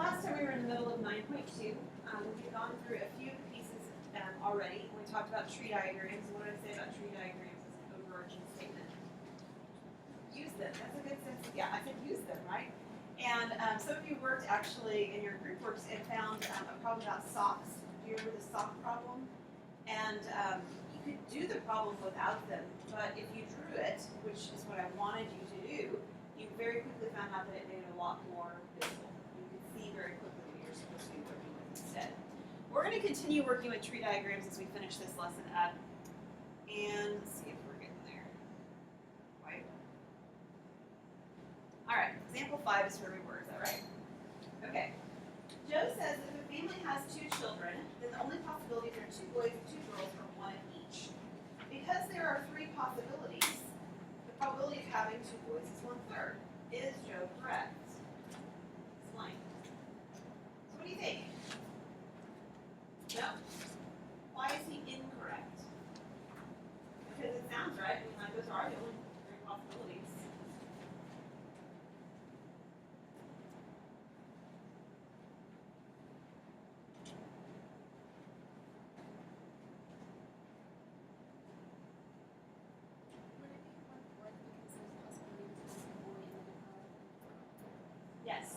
last time we were in the middle of 9.2. We've gone through a few pieces already. We talked about tree diagrams. And what did I say about tree diagrams as an overarching statement? Use them. That's a good sense. Yeah, I said use them, right? And some of you worked actually in your group works and found a problem about socks. Do you remember the sock problem? And you could do the problem without them, but if you drew it, which is what I wanted you to do, you very quickly found out that it made it a lot more visible. You could see very quickly what you're supposed to be working with instead. We're going to continue working with tree diagrams as we finish this lesson up. And let's see if we're getting there. Right. All right, example 5 is where we were, is that right? Okay. Joe says that if a family has 2 children, then the only possibilities are 2 boys and 2 girls or 1 of each. Because there are 3 possibilities, the probability of having 2 boys is 1/3. Is Joe correct? Explain. So what do you think? No? Why is he incorrect? Because it sounds right. I mean, like those are the only 3 possibilities. Yes,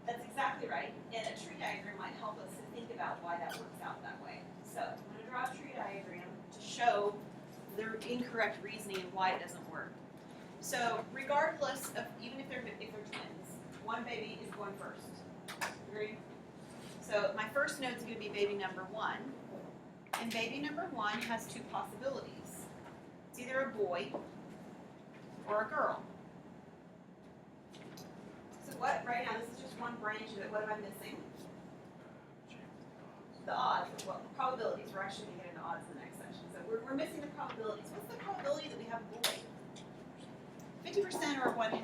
that's exactly right. And a tree diagram might help us to think about why that works out that way. So I'm going to draw a tree diagram to show the incorrect reasoning and why it doesn't work. So regardless of, even if they're twins, one baby is going first. Agree? So my first note is going to be baby number 1. And baby number 1 has 2 possibilities. It's either a boy or a girl. So what, right now, this is just one branch of it. What am I missing? The odds, well, probabilities. We're actually going to get into odds in the next section. So we're missing the probabilities. What's the probability that we have a boy? 50% or 1/2.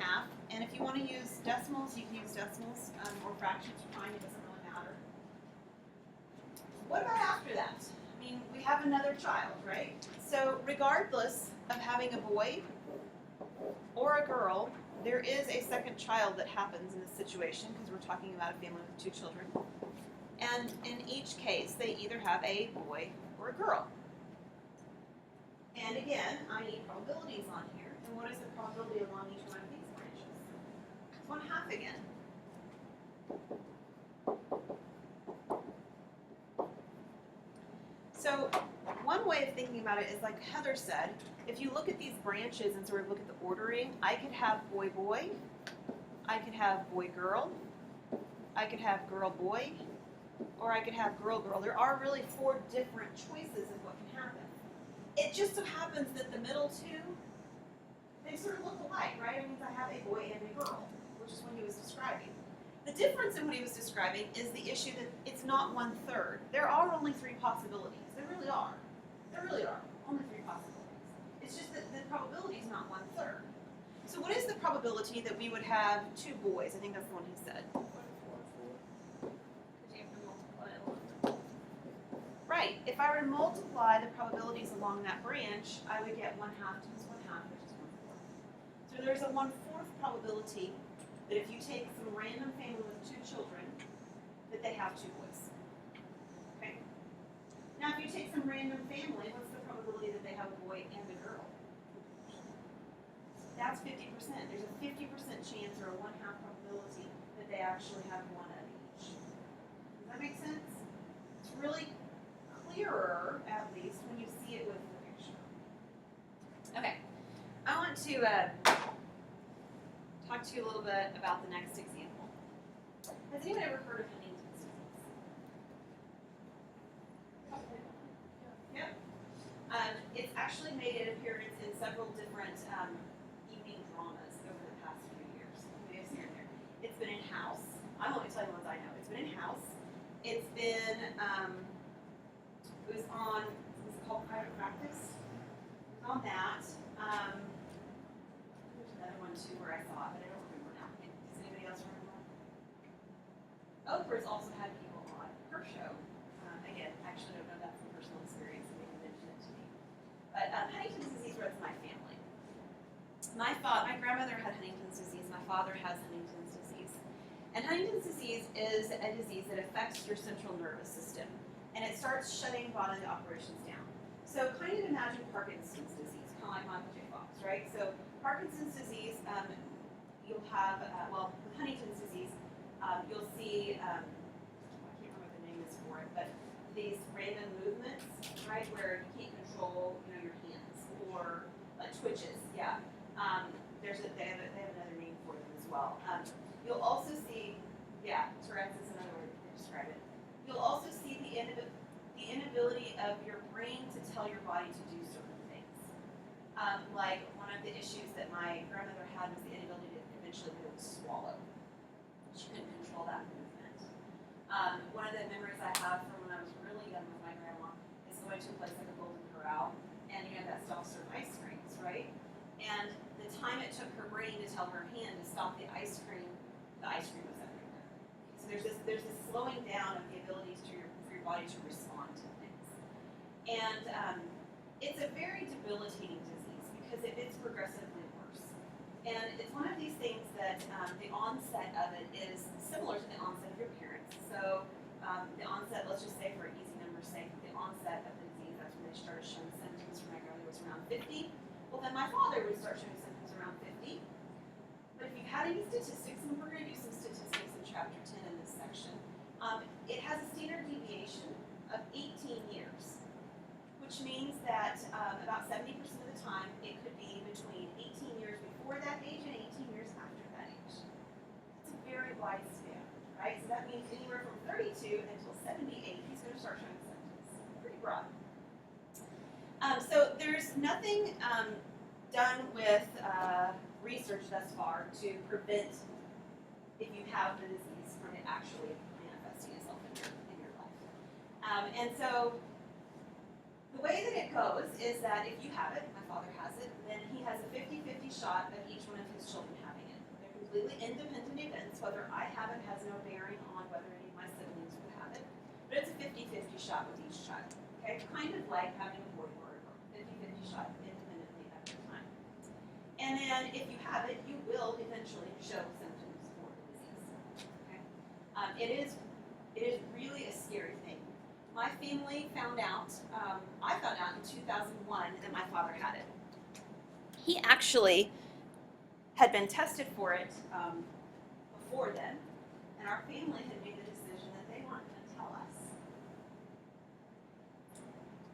And if you want to use decimals, you can use decimals or fractions. Fine, it doesn't really matter. What about after that? I mean, we have another child, right? So regardless of having a boy or a girl, there is a second child that happens in this situation because we're talking about a family with 2 children. And in each case, they either have a boy or a girl. And again, I need probabilities on here. And what is the probability along each one of these branches? It's 1/2 again. So one way of thinking about it is like Heather said, if you look at these branches and sort of look at the ordering, I could have boy-boy, I could have boy-girl, I could have girl-boy, or I could have girl-girl. There are really 4 different choices of what can happen. It just so happens that the middle 2, they sort of look alike, right? It means I have a boy and a girl, which is what he was describing. The difference in what he was describing is the issue that it's not 1/3. There are only 3 possibilities. There really are. There really are. Only 3 possibilities. It's just that the probability is not 1/3. So what is the probability that we would have 2 boys? I think that's the one he said. Right. If I were to multiply the probabilities along that branch, I would get 1/2 times 1/2, which is 1/4. So there's a 1/4 probability that if you take some random family with 2 children, that they have 2 boys. Okay. Now, if you take some random family, what's the probability that they have a boy and a girl? That's 50%. There's a 50% chance or a 1/2 probability that they actually have 1 of each. Does that make sense? It's really clearer, at least, when you see it with the picture. Okay. I want to talk to you a little bit about the next example. Has anyone ever heard of Huntington's disease? Yep. It's actually made an appearance in several different evening dramas over the past few years. You may have seen it there. It's been in House. I won't tell you the ones I know. It's been in House. It's been, it was on, was it called Private Practice? It was on that. There's another one too where I saw it, but I don't remember now. Does anybody else remember? Oprah's also had people on her show. Again, I actually don't know that from personal experience, and they can mention it to me. But Huntington's disease runs in my family. My grandmother had Huntington's disease. My father has Huntington's disease. And Huntington's disease is a disease that affects your central nervous system, and it starts shutting bodily operations down. So kind of imagine Parkinson's disease, kind of like Michael J. Fox, right? So Parkinson's disease, you'll have, well, with Huntington's disease, you'll see, I can't remember what the name is for it, but these random movements, right, where you can't control, your hands, or twitches, yeah. They have another name for them as well. You'll also see, yeah, Tourette's is another way to describe it. You'll also see the inability of your brain to tell your body to do certain things. Like one of the issues that my grandmother had was the inability to eventually be able to swallow. She couldn't control that movement. One of the memories I have from when I was really young with my grandma is going to a place like a Golden Corral, and that stop serve ice creams, right? And the time it took her brain to tell her hand to stop the ice cream was everywhere. So there's this slowing down of the ability for your body to respond to things. And it's a very debilitating disease because it's progressively worse. And it's one of these things that the onset of it is similar to the onset of your parents. So the onset, let's just say for easy numbers' sake, the onset of the disease, that's when they started showing symptoms for my grandmother was around 50. Well, then my father would start showing symptoms around 50. But if you've had any statistics, and we're going to do some statistics in chapter 10 in this section, it has a standard deviation of 18 years, which means that about 70% of the time it could be between 18 years before that age and 18 years after that age. It's a very wide span, right? So that means anywhere from 32 until 78, he's going to start showing symptoms. Pretty broad. So there's nothing done with research thus far to prevent, if you have the disease, from it actually manifesting itself in your life. And so the way that it goes is that if you have it, my father has it, then he has a 50-50 shot of each one of his children having it. They're completely independent events. Whether I have it has no bearing on whether any of my siblings would have it. But it's a 50-50 shot with each child. Okay? Kind of like having a boy or a girl. 50-50 shot independently at the time. And then if you have it, you will eventually show symptoms for the disease. Okay? It is really a scary thing. My family found out, I found out in 2001 that my father had it. He actually had been tested for it before then, and our family had made the decision that they weren't going to tell us.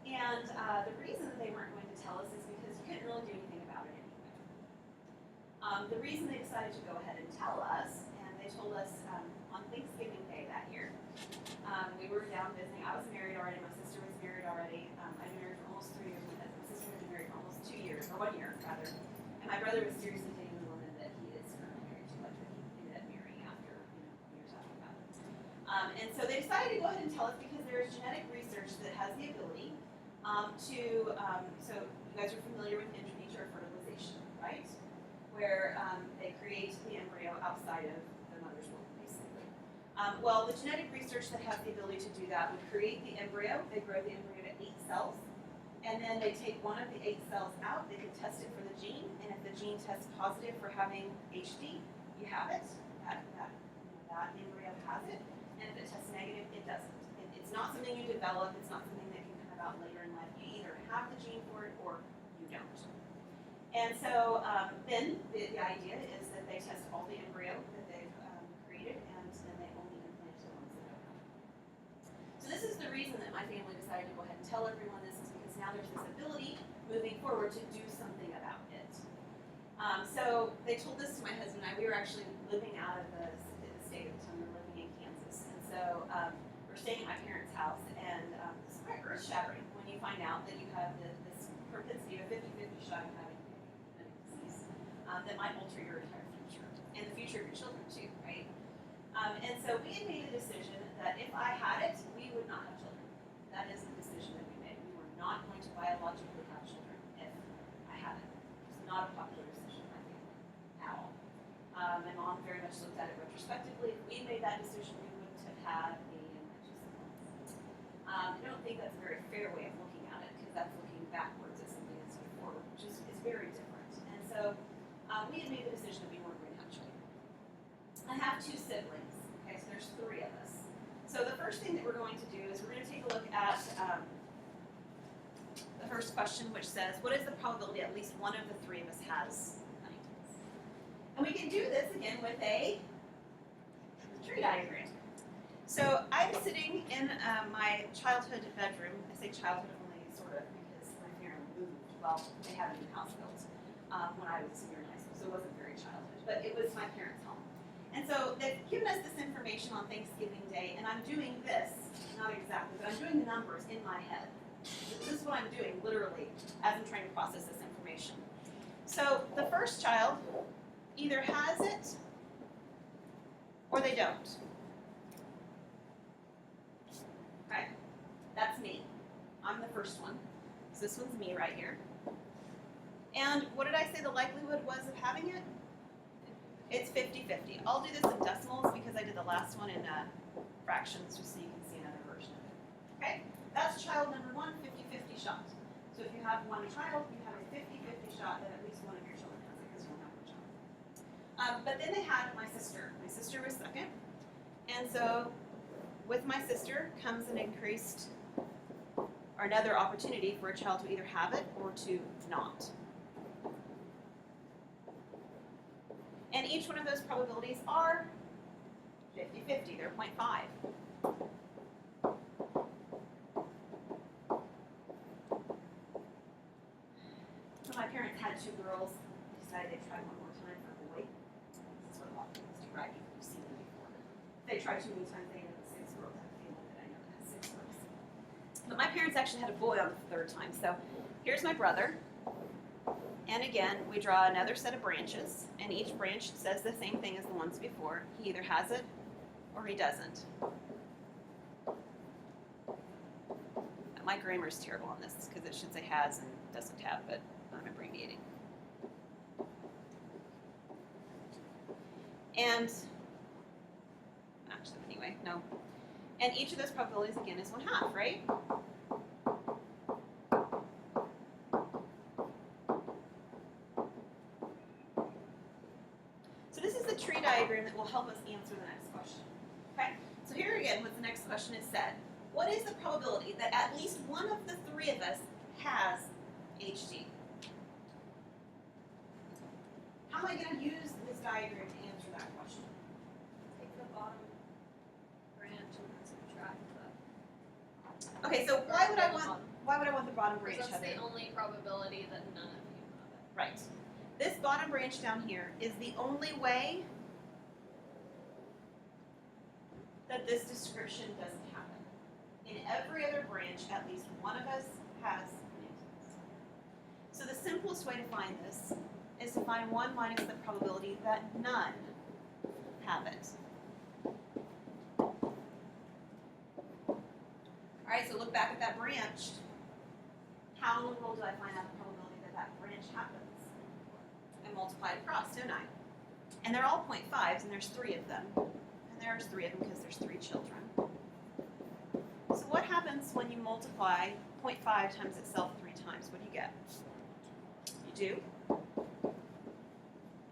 And the reason that they weren't going to tell us is because you couldn't really do anything about it anyway. The reason they decided to go ahead and tell us, and they told us on Thanksgiving Day that year, we were down visiting. I was married already. My sister was married already. I'd been married for almost 3 years. My sister had been married for almost 2 years, or 1 year rather. And my brother was seriously dating the woman that he is currently married to, like that he ended up marrying after years after that. And so they decided to go ahead and tell us because there is genetic research that has the ability so you guys are familiar with intramural fertilization, right? Where they create the embryo outside of the mother's womb, basically. Well, the genetic research that has the ability to do that would create the embryo. They grow the embryo to 8 cells, and then they take one of the 8 cells out. They can test it for the gene, and if the gene tests positive for having HD, you have it. That embryo has it, and if it tests negative, it doesn't. It's not something you develop. It's not something that can come about later in life. You either have the gene for it or you don't. And so then the idea is that they test all the embryo that they've created, and then they only implant the ones that don't have it. So this is the reason that my family decided to go ahead and tell everyone this, is because now there's this ability moving forward to do something about it. So they told this to my husband and I. We were actually living out of the state at the time. We were living in Kansas. And so we're staying at my parents' house, and it's quite earth-shattering when you find out that you have this propensity of 50-50 shot of having a disease that might alter your entire future, and the future of your children too, right? And so we had made a decision that if I had it, we would not have children. That is the decision that we made. We were not going to biologically have children if I had it. It was not a popular decision in my family at all. My mom very much looked at it retrospectively. If we made that decision, we wouldn't have had a siblings. I don't think that's a very fair way of looking at it, because that's looking backwards at something that's forward, which is very different. And so we had made the decision that we weren't going to have children. I have 2 siblings. first thing that we're going to do is we're going to take a look at the first question, which says, what is the probability at least one of the three of us has Huntington's? And we can do this again with a tree diagram. So I'm sitting in my childhood bedroom. I say childhood only sort of because my parents moved. Well, they had a new house built when I was a senior in high school, so it wasn't very childhood, but it was my parents' home. And so they've given us this information on Thanksgiving Day, and I'm doing this, not exactly, but I'm doing the numbers in my head. This is what I'm doing, literally, as I'm trying to process this information. So the first child either has it or they don't. Okay, that's me. I'm the first one. So this one's me right here. And what did I say the likelihood was of having it? It's 50-50. I'll do this in decimals because I did the last one in fractions just so you can see another version of it. Okay, that's child number one, 50-50 shot. So if you have one child, you have a 50-50 shot that at least one of your children has it because you don't have one child. But then they had my sister. My sister was second. And so with my sister comes an increased or another opportunity for a child to either have it or to not. And each one of those probabilities are 50-50, they're 0.5. So my parents had two girls, they decided they'd try one more time for a boy. This is what a lot of people do, right? You've seen them before. If they try too many times, they end up with 6 girls. I have a feeling that I know that has 6 girls. But my parents actually had a boy on the third time. So here's my brother. And again, we draw another set of branches, and each branch says the same thing as the ones before. He either has it or he doesn't. My grammar's terrible on this because it should say has and doesn't have, but I'm abbreviating. And, actually, anyway, no. And each of those probabilities, again, is 1/2, right? Tree diagram that will help us answer the next question. Okay, so here again, what the next question is said. What is the probability that at least one of the three of us has HD? How am I going to use this diagram to answer that question? Take the bottom branch and subtract the. Okay, so why would I want the bottom branch? Because that's the only probability that none of you have it. Right. This bottom branch down here is the only way that this description doesn't happen. In every other branch, at least one of us has Huntington's. So the simplest way to find this is to find 1 minus the probability that none have it. Alright, so look back at that branch. How in the world do I find out the probability that that branch happens? I multiply it across, don't I? And they're all 0.5s, and there's 3 of them. And there's 3 of them because there's 3 children. So what happens when you multiply 0.5 times itself 3 times? What do you get? You do.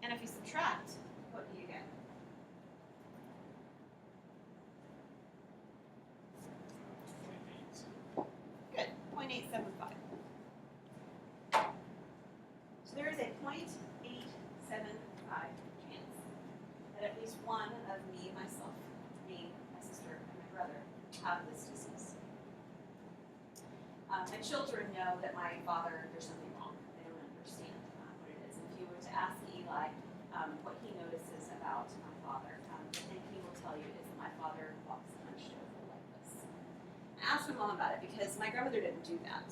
And if you subtract, what do you get? Good, 0.875. So there is a 0.875 chance that at least one of me, myself, me, my sister, and my brother have this disease. My children know that my father, there's something wrong. They don't understand what it is. If you were to ask Eli what he notices about my father, the thing he will tell you is that my father walks hunched over like this. I asked my mom about it because my grandmother didn't do that.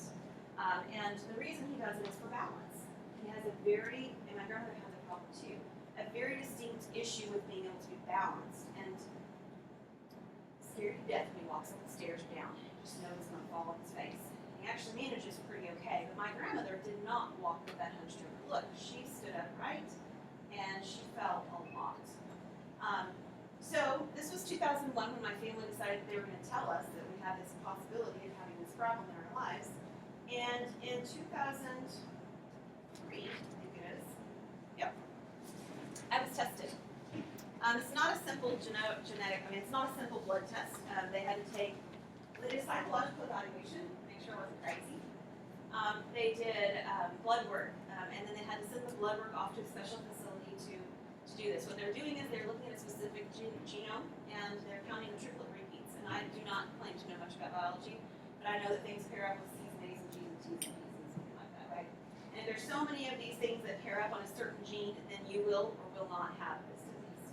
And the reason he does it is for balance. He has a very, and my grandmother has a problem too, a very distinct issue with being able to be balanced and scared to death when he walks up the stairs or down. He just knows it's going to fall on his face. He actually manages pretty okay, but my grandmother did not walk with that hunched over look. She stood upright and she fell a lot. So this was 2001 when my family decided they were going to tell us that we had this possibility of having this problem in our lives. And in 2003, I think it is, yep, I was tested. It's not a simple it's not a simple blood test. They did a psychological evaluation, make sure I wasn't crazy. They did blood work, and then they had to send the blood work off to a special facility to do this. What they're doing is they're looking at a specific genome, and they're counting the triplet repeats. And I do not claim to know much about biology, but I know that things pair up with C's and A's and G's and T's and P's and something like that, right? And if there's so many of these things that pair up on a certain gene, then you will or will not have this disease.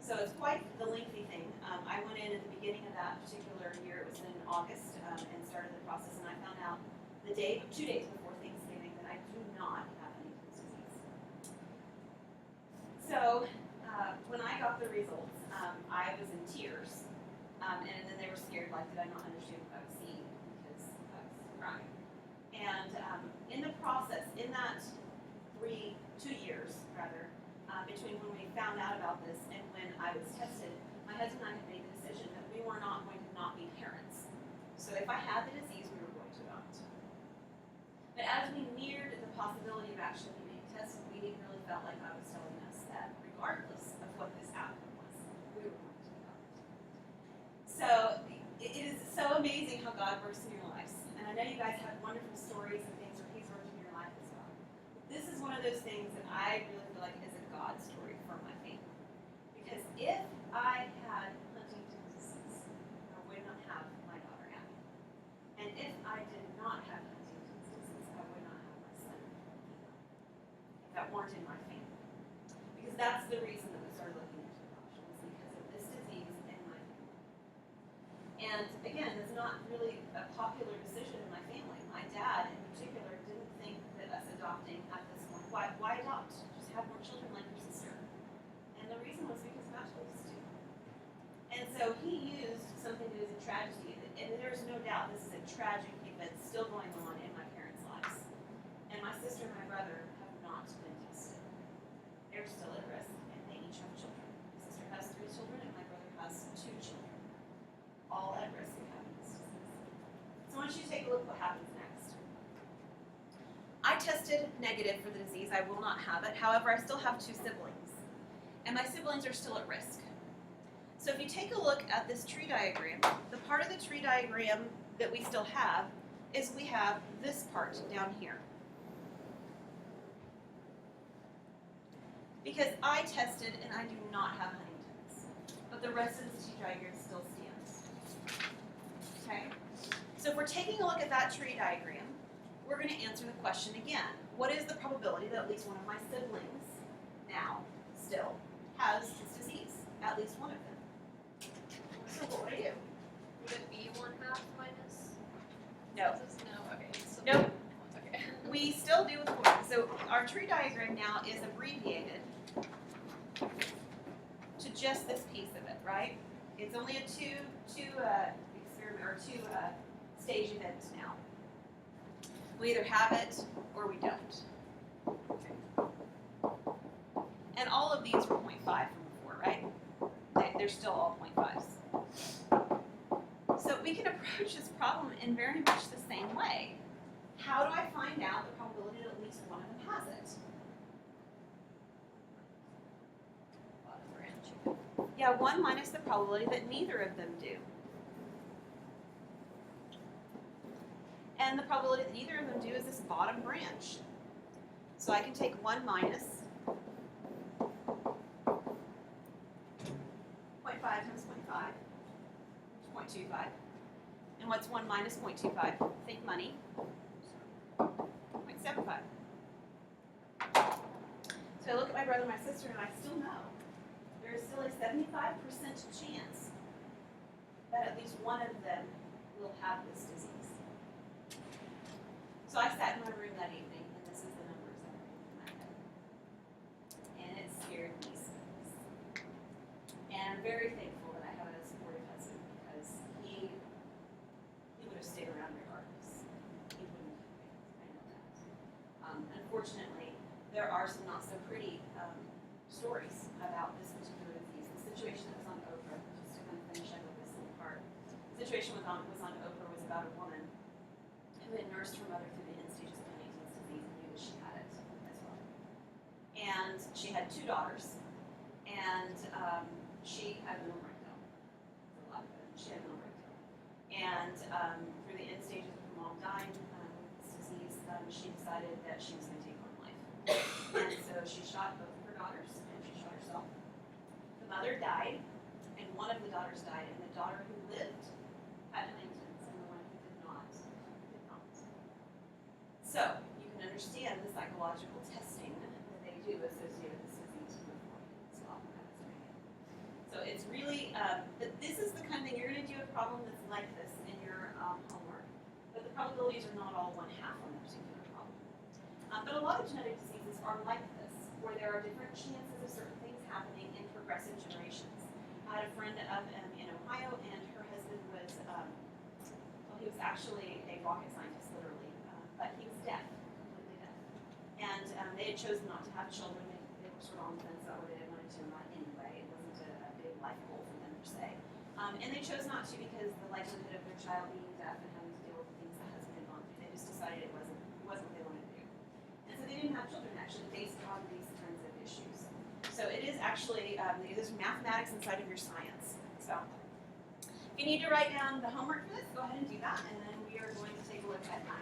So it's quite the lengthy thing. I went in at the beginning of that particular year, it was in August, and started the process, and I found out 2 days before Thanksgiving that I do not have Huntington's disease. So when I got the results, I was in tears, and then they were scared, like, did I not understand what I was seeing, because I was crying. And in the process, in that 2 years, rather, between when we found out about this and when I was tested, my husband and I had made the decision that we were not going to not be parents. So if I had the disease, we were going to adopt. But as we neared the possibility of actually being tested, we really felt like God was telling us that regardless of what this outcome was, we were going to adopt. So it is so amazing how God works in your lives. And I know you guys have wonderful stories and things where He's worked in your life as well. This is one of those things that I really feel like is a God story for my family. Because if I had Huntington's disease, I would not have my daughter Abby. And if I did not have Huntington's disease, I would not have my son either. If that weren't in my family. Because that's the reason that we started looking into adoption, is because of this disease in my family. And again, it's not really a popular decision in my family. My dad, in particular, didn't think that us adopting at this point, why adopt? Just have more children like your sister. And the reason was because God told us to. And so he used something that is a tragedy, and there's no doubt this is a tragic event still going on in my parents' lives. And my sister and my brother have not been tested. They're still at risk, and they each have children. My sister has 3 children, and my brother has 2 children, all at risk of having this disease. So I want you to take a look at what happens next. I tested negative for the disease. I will not have it. However, I still have 2 siblings, and my siblings are still at risk. So if you take a look at this tree diagram, the part of the tree diagram that we still have is we have this part down here. Because I tested and I do not have Huntington's, but the rest of the tree diagram still stands. Okay? So if we're taking a look at that tree diagram, we're going to answer the question again. What is the probability that at least one of my siblings now still has this disease? At least one of them. So what would I do? Would it be 1/2 minus? No. No, okay. So Nope. Okay. We still do with 1. So our tree diagram now is abbreviated to just this piece of it, right? It's only a two experiment or 2 stage event now. We either have it or we don't. And all of these were 0.5 from before, right? They're still all 0.5s. So we can approach this problem in very much the same way. How do I find out the probability that at least one of them has it? Bottom branch. Yeah, 1 minus the probability that neither of them do. And the probability that neither of them do is this bottom branch. So I can take 1 minus 0.5 times 0.5, 0.25. And what's 1 minus 0.25? Think money. 0.75. So I look at my brother and my sister, and I still know there is still a 75% chance that at least one of them will have this disease. So I sat in my room that evening, and this is the numbers that were in my head. And it scared me sick. And I'm very thankful that I have a supportive husband, because he would have stayed around regardless. He wouldn't have been. I know that. Unfortunately, there are some not so pretty stories about this particular disease. The situation that was on Oprah, just to kind of finish up with this little part. The situation was on Oprah was about a woman who had nursed her mother through the end stages of Huntington's disease and knew that she had it as well. And she had 2 daughters. and she had a menorrhagitis. A lot of it. She had a menorrhagitis. And through the end stages of her mom dying with this disease, she decided that she was going to take her own life. And so she shot both of her daughters, and she shot herself. The mother died, and one of the daughters died, and the daughter who lived had Huntington's, and the one who did not did not. So you can understand the psychological testing that they do associated with this disease before it's often kind of screening. So it's really, but this is the kind of thing you're going to do a problem that's like this in your homework, but the probabilities are not all 1/2 on that particular problem. But a lot of genetic diseases are like this, where there are different chances of certain things happening in progressive generations. I had a friend up in Ohio, and her husband was, well, he was actually a rocket scientist, literally, but he was deaf, completely deaf. And they had chosen not to have children. They were sort of on the fence about whether they wanted to or not anyway. It wasn't a big life goal for them per se. And they chose not to because the likelihood of their child being deaf and having to deal with the things the husband had gone through, they just decided it wasn't what they wanted to do. And so they didn't have children, actually, based on these kinds of issues. So it is actually, there's mathematics inside of your science. So if you need to write down the homework for this, go ahead and do that, and then we are going to take a look at 9.